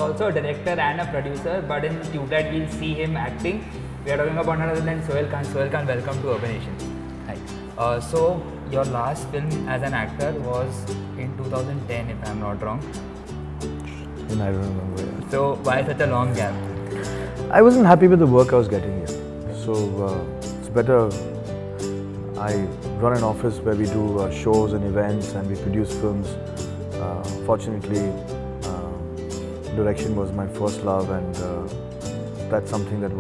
also a director and a producer, but in Tubelight we'll see him acting. We are talking about none other than Sohail Khan. Sohail Khan, welcome to UrbanAsian. Hi. So your last film as an actor was in 2010, if I'm not wrong. And I don't remember. Yeah. So why such a long gap? I wasn't happy with the work I was getting here. So it's better. I run an office where we do shows and events and we produce films. Fortunately, direction was my first love, and that's something that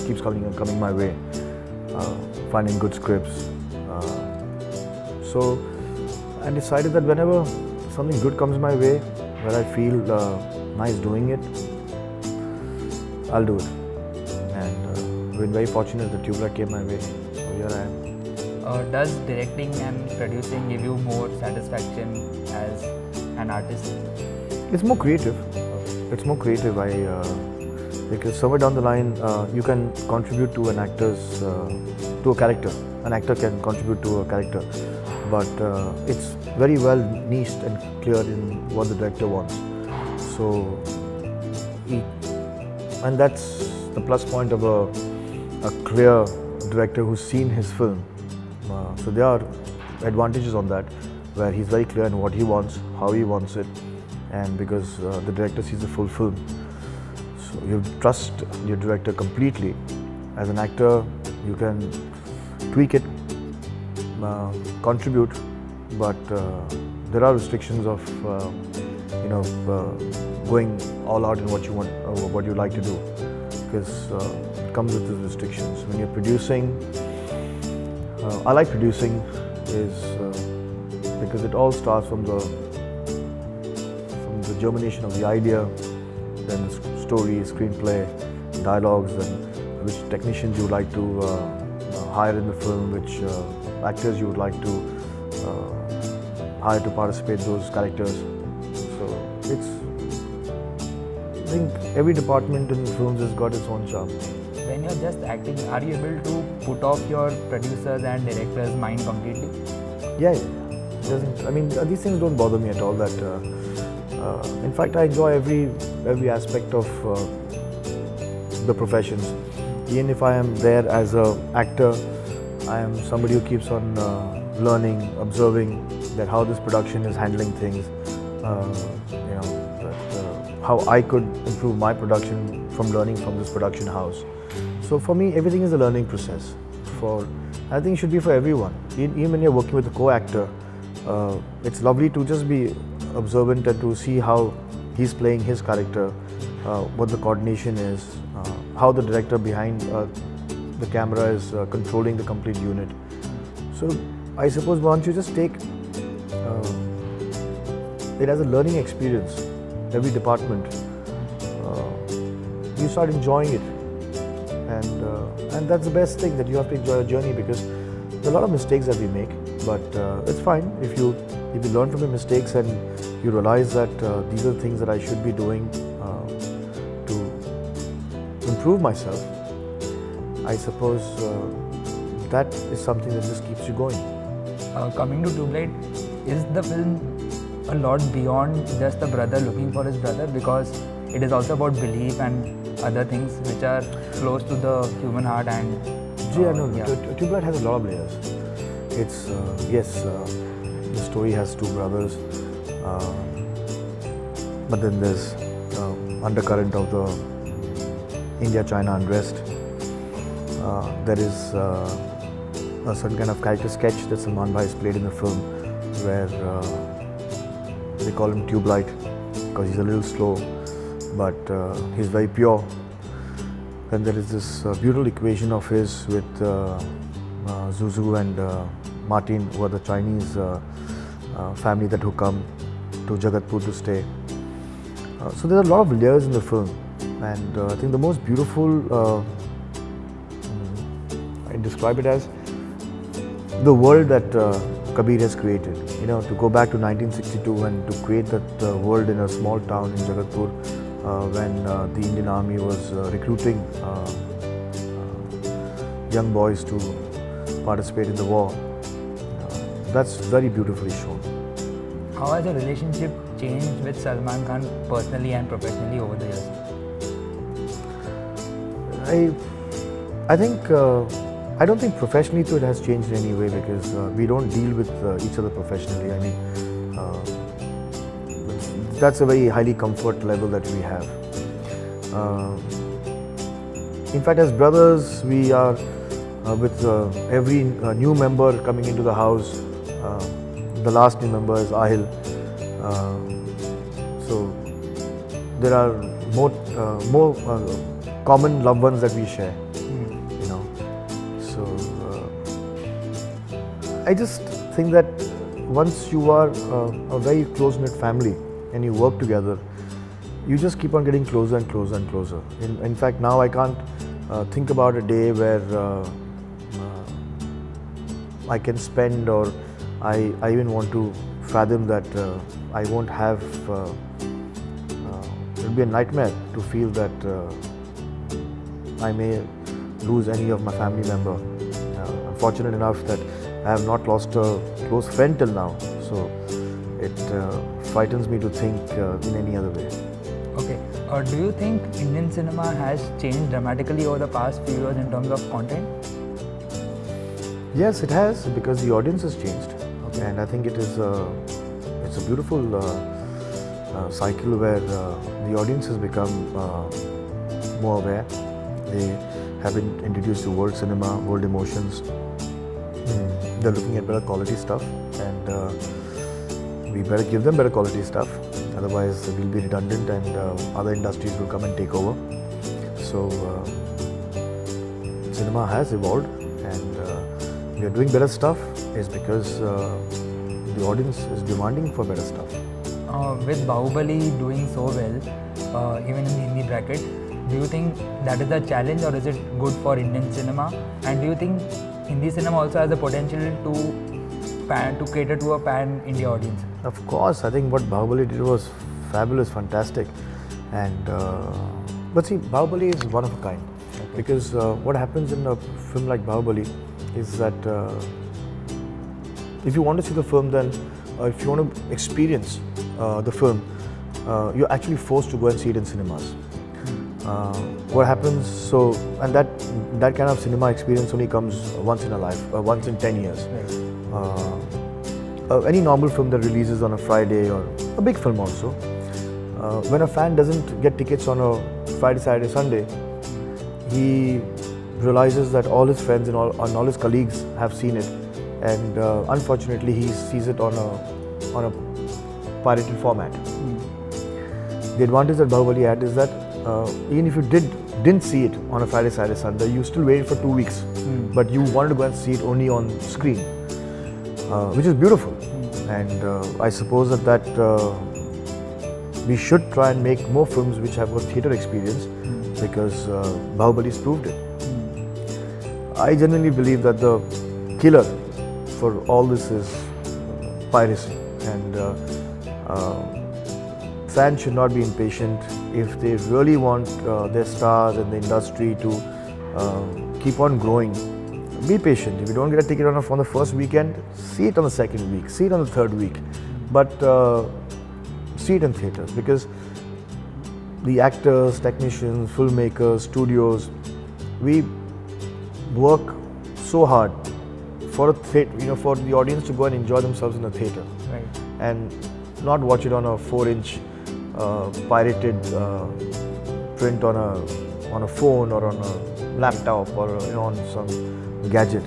keeps coming my way. Finding good scripts. So I decided that whenever something good comes my way, where I feel nice doing it, I'll do it. And I've been very fortunate that Tubelight came my way. So here I am. Does directing and producing give you more satisfaction as an artist? It's more creative. It's more creative. Because somewhere down the line, you can contribute to an actor's to a character. An actor can contribute to a character, but it's very well niched and clear in what the director wants. So, and that's the plus point of a clear director who's seen his film. So there are advantages on that, where he's very clear in what he wants, how he wants it, and because the director sees the full film. So you trust your director completely. As an actor, you can tweak it, contribute, but there are restrictions of going all out in what you want, what you like to do, because it comes with the restrictions. When you're producing, I like producing because it all starts from the germination of the idea, then the story, screenplay, dialogues, and which technicians you would like to hire in the film, which actors you would like to hire to participate in those characters. So I think every department in films has got its own charm. When you're just acting, are you able to put off your producers and directors' mind completely? Yeah, it doesn't. I mean, these things don't bother me at all. In fact, I enjoy every aspect of the professions. Even if I am there as an actor, I am somebody who keeps on learning, observing that how this production is handling things. How I could improve my production from learning from this production house. So for me, everything is a learning process. I think it should be for everyone. Even when you're working with a co-actor, it's lovely to just be observant and to see how he's playing his character, what the coordination is, how the director behind the camera is controlling the complete unit. So I suppose once you just take it as a learning experience, every department, you start enjoying it. And that's the best thing, that you have to enjoy a journey, because there are a lot of mistakes that we make, but it's fine if you learn from your mistakes and you realize that these are the things that I should be doing to improve myself. I suppose that is something that just keeps you going. Coming to Tubelight, is the film a lot beyond just a brother looking for his brother, because it is also about belief and other things which are close to the human heart? And Tubelight has a lot of layers. It's yes, the story has two brothers, but then there's undercurrent of the India-China unrest. There is a certain kind of character sketch that Salman Bhai has played in the film, where they call him Tubelight because he's a little slow, but he's very pure. Then there is this beautiful equation of his with Zuzu and Martin, who are the Chinese family who come to Jagatpur to stay. So there are a lot of layers in the film, and I think the most beautiful, I describe it as the world that Kabir has created. To go back to 1962 and to create that world in a small town in Jagatpur, when the Indian Army was recruiting young boys to participate in the war. That's very beautifully shown. How has your relationship changed with Salman Khan personally and professionally over the years? I think I don't think professionally it has changed in any way, because we don't deal with each other professionally. I mean, that's a very highly comfort level that we have. In fact, as brothers, we are with every new member coming into the house. The last new member is Ahil. So there are more common loved ones that we share. You know, so I just think that once you are a very close-knit family and you work together, you just keep on getting closer and closer and closer. In fact, now I can't think about a day where I can spend, or I even want to fathom that I won't have, it'll be a nightmare to feel that I may lose any of my family member. I'm fortunate enough that I have not lost a close friend till now, so it frightens me to think in any other way. Okay. Do you think Indian cinema has changed dramatically over the past few years in terms of content? Yes, it has, because the audience has changed. Okay. And I think it's a beautiful cycle where the audience has become more aware. They have been introduced to world cinema, world emotions. They're looking at better quality stuff, and we better give them better quality stuff. Otherwise, we'll be redundant, and other industries will come and take over. So, cinema has evolved, and we are doing better stuff is because the audience is demanding for better stuff. With Bahubali doing so well, even in the Hindi bracket, do you think that is a challenge, or is it good for Indian cinema? And do you think Hindi cinema also has the potential to cater to a pan-India audience? Of course, I think what Bahubali did was fabulous, fantastic. And but see, Bahubali is one of a kind. Okay. Because what happens in a film like Bahubali is that if you want to see the film, then if you want to experience the film, you're actually forced to go and see it in cinemas. What happens, and that kind of cinema experience only comes once in a life, once in 10 years. Right. Any normal film that releases on a Friday, or a big film also, when a fan doesn't get tickets on a Friday, Saturday, Sunday, he realizes that all his friends and all his colleagues have seen it, and unfortunately he sees it on a pirated format. The advantage that Bahubali had is that even if you didn't see it on a Friday, Saturday, Sunday, you still waited for 2 weeks, but you wanted to go and see it only on screen, which is beautiful. And I suppose that we should try and make more films which have a theatre experience, because Bahuballi's proved it. I genuinely believe that the killer for all this is piracy, and fans should not be impatient. If they really want their stars and the industry to keep on growing, be patient. If you don't get a ticket on the first weekend, see it on the second week, see it on the third week, but see it in theatres, because the actors, technicians, filmmakers, studios, we work so hard for for the audience to go and enjoy themselves in the theatre, right, and not watch it on a 4-inch pirated print on a phone or on a laptop or on some gadget.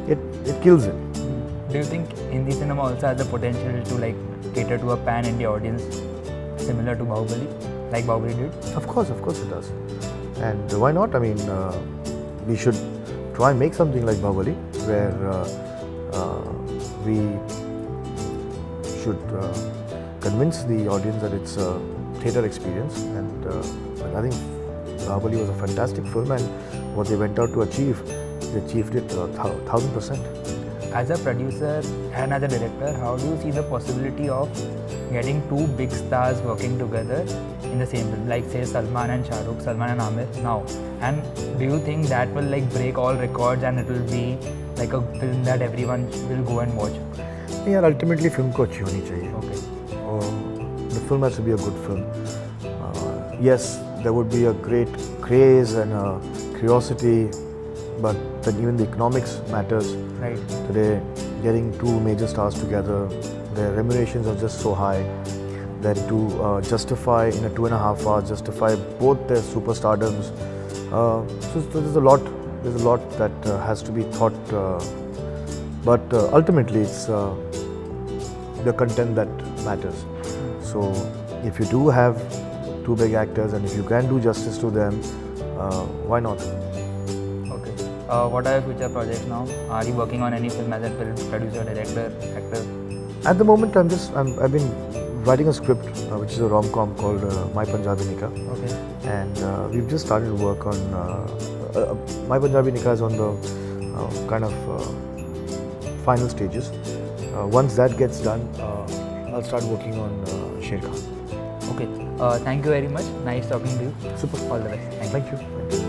It kills it. Do you think Hindi cinema also has the potential to cater to a pan-India audience similar to Bahubali, like Bahubali did? Of course it does. And why not? I mean, we should try and make something like Bahubali, where we should convince the audience that it's a theatre experience. And I think Bahubali was a fantastic film, and what they went out to achieve, they achieved it 1000%. As a producer and as a director, how do you see the possibility of getting two big stars working together in the same film, like say Salman and Shah Rukh, Salman and Amir now? And do you think that will break all records, and it will be like a film that everyone will go and watch? यार ultimately film को अच्छी होनी चाहिए. Okay. The film has to be a good film. Yes, there would be a great craze and a curiosity, but then even the economics matters. Right. Today, getting two major stars together, their remunerations are just so high that to justify in a 2.5 hours, justify both their superstardoms. So there's a lot that has to be thought, but ultimately it's the content that matters. So if you do have two big actors and if you can do justice to them, why not? Okay. What are your future projects now? Are you working on any film as a producer, director, actor? At the moment, I've been writing a script which is a rom-com called My Punjabi Nikah. Okay. And we've just started to work on My Punjabi Nikah is on the kind of final stages. Once that gets done, I'll start working on Sher Khan. Okay. Thank you very much. Nice talking to you. Super. All the best. Thank you.